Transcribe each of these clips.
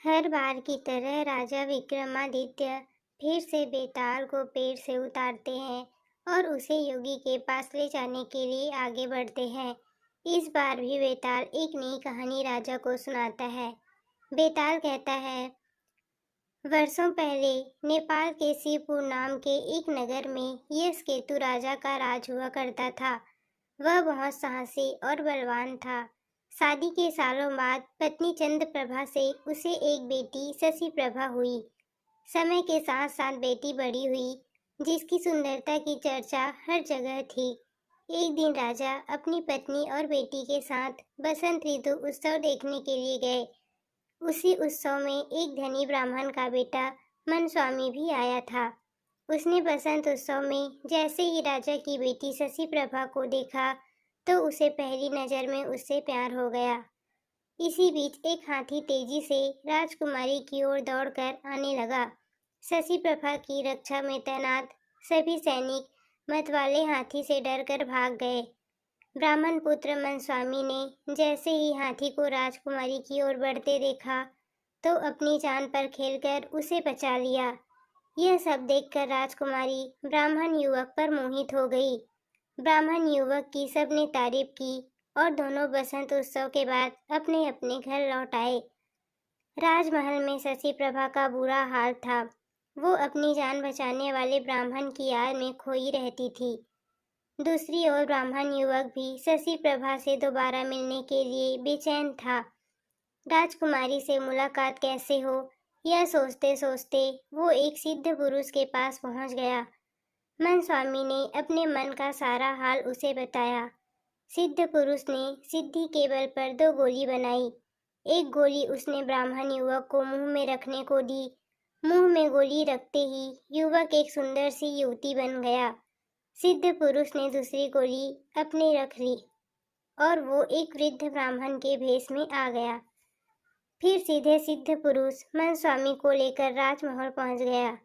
हर बार की तरह राजा विक्रमादित्य फिर से बेताल को पेड़ से उतारते हैं और उसे योगी के पास ले जाने के लिए आगे बढ़ते हैं। इस बार भी बेताल एक नई कहानी राजा को सुनाता है। बेताल कहता है, वर्षों पहले नेपाल के शिवपुर नाम के एक नगर में यशकेतु राजा का राज हुआ करता था। वह बहुत साहसी और बलवान था। शादी के सालों बाद पत्नी चंद्रप्रभा से उसे एक बेटी शशि प्रभा हुई। समय के साथ साथ बेटी बड़ी हुई, जिसकी सुंदरता की चर्चा हर जगह थी। एक दिन राजा अपनी पत्नी और बेटी के साथ बसंत ऋतु उत्सव देखने के लिए गए। उसी उत्सव में एक धनी ब्राह्मण का बेटा मनस्वामी भी आया था। उसने बसंत उत्सव में जैसे ही राजा की बेटी शशि प्रभा को देखा तो उसे पहली नजर में उससे प्यार हो गया। इसी बीच एक हाथी तेजी से राजकुमारी की ओर दौड़कर आने लगा। शशि प्रभा की रक्षा में तैनात सभी सैनिक मतवाले हाथी से डरकर भाग गए। ब्राह्मण पुत्र मनस्वामी ने जैसे ही हाथी को राजकुमारी की ओर बढ़ते देखा तो अपनी जान पर खेलकर उसे बचा लिया। यह सब देखकर राजकुमारी ब्राह्मण युवक पर मोहित हो गई। ब्राह्मण युवक की सबने तारीफ की और दोनों बसंत उत्सव के बाद अपने अपने घर लौट आए। राजमहल में शशि प्रभा का बुरा हाल था। वो अपनी जान बचाने वाले ब्राह्मण की याद में खोई रहती थी। दूसरी ओर ब्राह्मण युवक भी शशि प्रभा से दोबारा मिलने के लिए बेचैन था। राजकुमारी से मुलाकात कैसे हो, यह सोचते सोचते वो एक सिद्ध पुरुष के पास पहुंच गया। मनस्वामी ने अपने मन का सारा हाल उसे बताया। सिद्ध पुरुष ने सिद्धि के बल पर 2 गोली बनाई। एक गोली उसने ब्राह्मण युवक को मुंह में रखने को दी। मुंह में गोली रखते ही युवक एक सुंदर सी युवती बन गया। सिद्ध पुरुष ने दूसरी गोली अपने रख ली और वो एक वृद्ध ब्राह्मण के भेष में आ गया। फिर सीधे सिद्ध पुरुष मनस्वामी को लेकर राजमहल पहुंच गया।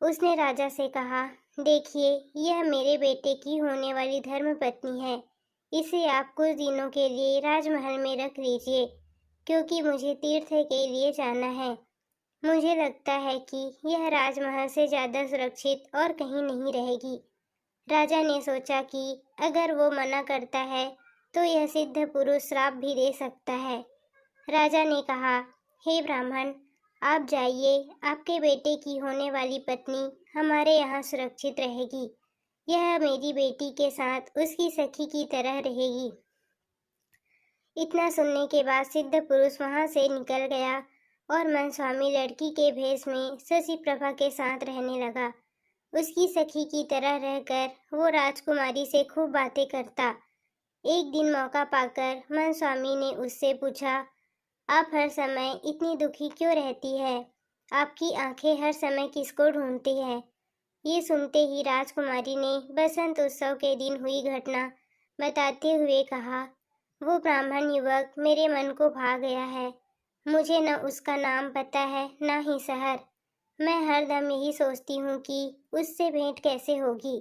उसने राजा से कहा, देखिए, यह मेरे बेटे की होने वाली धर्म पत्नी है। इसे आप कुछ दिनों के लिए राजमहल में रख लीजिए, क्योंकि मुझे तीर्थ के लिए जाना है। मुझे लगता है कि यह राजमहल से ज्यादा सुरक्षित और कहीं नहीं रहेगी। राजा ने सोचा कि अगर वो मना करता है तो यह सिद्ध पुरुष श्राप भी दे सकता है। राजा ने कहा, हे ब्राह्मण, आप जाइए, आपके बेटे की होने वाली पत्नी हमारे यहाँ सुरक्षित रहेगी। यह मेरी बेटी के साथ उसकी सखी की तरह रहेगी। इतना सुनने के बाद सिद्ध पुरुष वहां से निकल गया और मनस्वामी लड़की के भेष में शशि प्रभा के साथ रहने लगा। उसकी सखी की तरह रहकर वो राजकुमारी से खूब बातें करता। एक दिन मौका पाकर मनस्वामी ने उससे पूछा, आप हर समय इतनी दुखी क्यों रहती है? आपकी आंखें हर समय किसको ढूंढती हैं? ये सुनते ही राजकुमारी ने बसंत उत्सव के दिन हुई घटना बताते हुए कहा, वो ब्राह्मण युवक मेरे मन को भा गया है। मुझे न उसका नाम पता है, न ही शहर। मैं हरदम यही सोचती हूँ कि उससे भेंट कैसे होगी।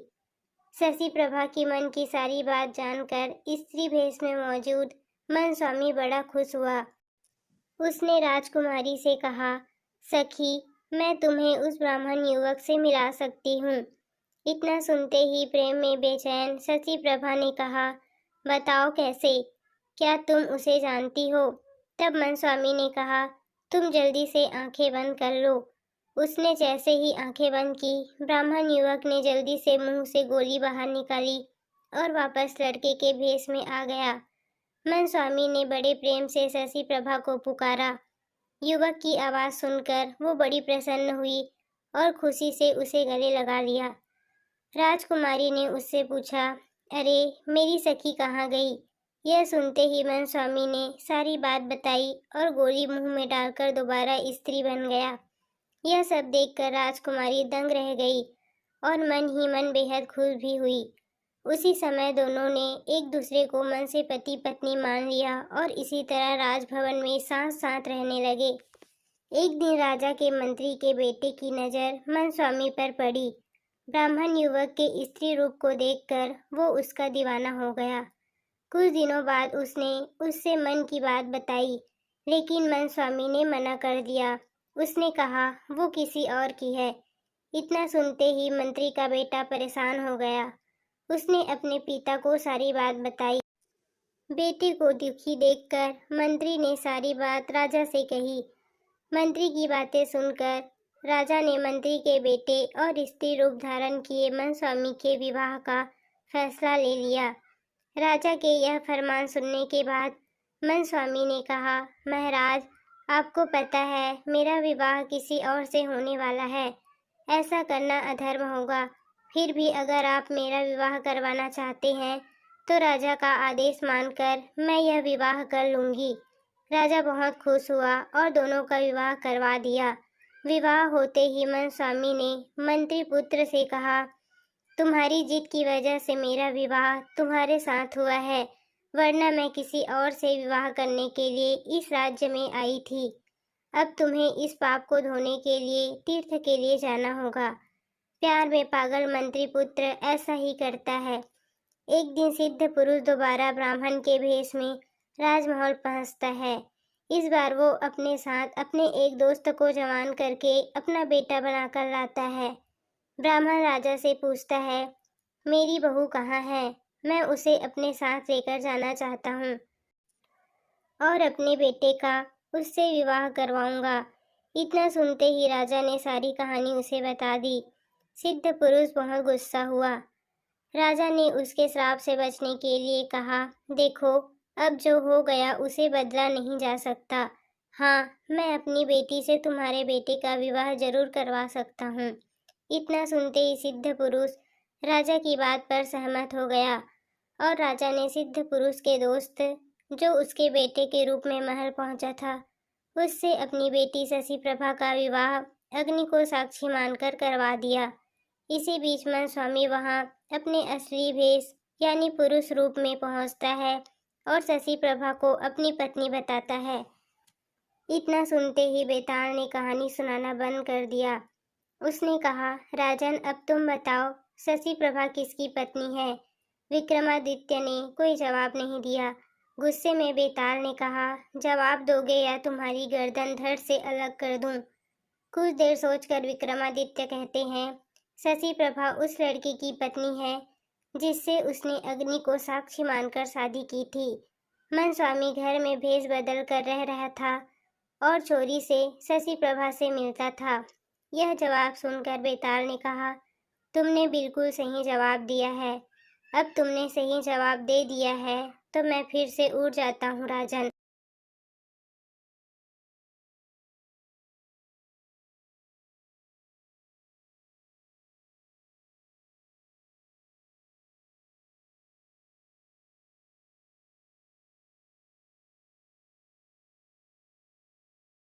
शशि प्रभा की मन की सारी बात जानकर स्त्री भेष में मौजूद मनस्वामी बड़ा खुश हुआ। उसने राजकुमारी से कहा, सखी, मैं तुम्हें उस ब्राह्मण युवक से मिला सकती हूँ। इतना सुनते ही प्रेम में बेचैन शशि प्रभा ने कहा, बताओ कैसे? क्या तुम उसे जानती हो? तब मनस्वामी ने कहा, तुम जल्दी से आंखें बंद कर लो। उसने जैसे ही आंखें बंद की, ब्राह्मण युवक ने जल्दी से मुंह से गोली बाहर निकाली और वापस लड़के के भेष में आ गया। मनस्वामी ने बड़े प्रेम से शशि प्रभा को पुकारा। युवक की आवाज सुनकर वो बड़ी प्रसन्न हुई और खुशी से उसे गले लगा लिया। राजकुमारी ने उससे पूछा, अरे, मेरी सखी कहाँ गई? यह सुनते ही मनस्वामी ने सारी बात बताई और गोली मुंह में डालकर दोबारा स्त्री बन गया। यह सब देखकर राजकुमारी दंग रह गई और मन ही मन बेहद खुश भी हुई। उसी समय दोनों ने एक दूसरे को मन से पति पत्नी मान लिया और इसी तरह राजभवन में साथ साथ रहने लगे। एक दिन राजा के मंत्री के बेटे की नज़र मनस्वामी पर पड़ी। ब्राह्मण युवक के स्त्री रूप को देखकर वो उसका दीवाना हो गया। कुछ दिनों बाद उसने उससे मन की बात बताई। लेकिन मन स्वामी ने मना कर दिया। उसने कहा वो किसी और की है। इतना सुनते ही मंत्री का बेटा परेशान हो गया। उसने अपने पिता को सारी बात बताई। बेटे को दुखी देखकर मंत्री ने सारी बात राजा से कही। मंत्री की बातें सुनकर राजा ने मंत्री के बेटे और स्त्री रूप धारण किए मन स्वामी के विवाह का फैसला ले लिया। राजा के यह फरमान सुनने के बाद मन स्वामी ने कहा, महाराज, आपको पता है मेरा विवाह किसी और से होने वाला है। ऐसा करना अधर्म होगा। फिर भी अगर आप मेरा विवाह करवाना चाहते हैं तो राजा का आदेश मानकर मैं यह विवाह कर लूंगी। राजा बहुत खुश हुआ और दोनों का विवाह करवा दिया। विवाह होते ही मन स्वामी ने मंत्री पुत्र से कहा, तुम्हारी जिद की वजह से मेरा विवाह तुम्हारे साथ हुआ है, वरना मैं किसी और से विवाह करने के लिए इस राज्य में आई थी। अब तुम्हें इस पाप को धोने के लिए तीर्थ के लिए जाना होगा। प्यार में पागल मंत्री पुत्र ऐसा ही करता है। एक दिन सिद्ध पुरुष दोबारा ब्राह्मण के भेष में राजमहल पहुंचता है। इस बार वो अपने साथ अपने एक दोस्त को जवान करके अपना बेटा बनाकर लाता है। ब्राह्मण राजा से पूछता है, मेरी बहू कहाँ है? मैं उसे अपने साथ लेकर जाना चाहता हूँ और अपने बेटे का उससे विवाह करवाऊंगा। इतना सुनते ही राजा ने सारी कहानी उसे बता दी। सिद्ध पुरुष बहुत गुस्सा हुआ। राजा ने उसके श्राप से बचने के लिए कहा, देखो, अब जो हो गया उसे बदला नहीं जा सकता। हाँ, मैं अपनी बेटी से तुम्हारे बेटे का विवाह जरूर करवा सकता हूँ। इतना सुनते ही सिद्ध पुरुष राजा की बात पर सहमत हो गया और राजा ने सिद्ध पुरुष के दोस्त, जो उसके बेटे के रूप में महल पहुंचा था, उससे अपनी बेटी शशि प्रभा का विवाह अग्नि को साक्षी मानकर करवा दिया। इसी बीच मन स्वामी वहां अपने असली भेष यानी पुरुष रूप में पहुंचता है और शशि प्रभा को अपनी पत्नी बताता है। इतना सुनते ही बेताल ने कहानी सुनाना बंद कर दिया। उसने कहा, राजन, अब तुम बताओ, शशि प्रभा किसकी पत्नी है? विक्रमादित्य ने कोई जवाब नहीं दिया। गुस्से में बेताल ने कहा, जवाब दोगे या तुम्हारी गर्दन धड़ से अलग कर दूं? कुछ देर सोचकर विक्रमादित्य कहते हैं, शशि प्रभा उस लड़की की पत्नी है जिससे उसने अग्नि को साक्षी मानकर शादी की थी। मन स्वामी घर में भेष बदल कर रह रहा था और चोरी से शशि प्रभा से मिलता था। यह जवाब सुनकर बेताल ने कहा, तुमने बिल्कुल सही जवाब दिया है। अब तुमने सही जवाब दे दिया है तो मैं फिर से उड़ जाता हूँ राजन।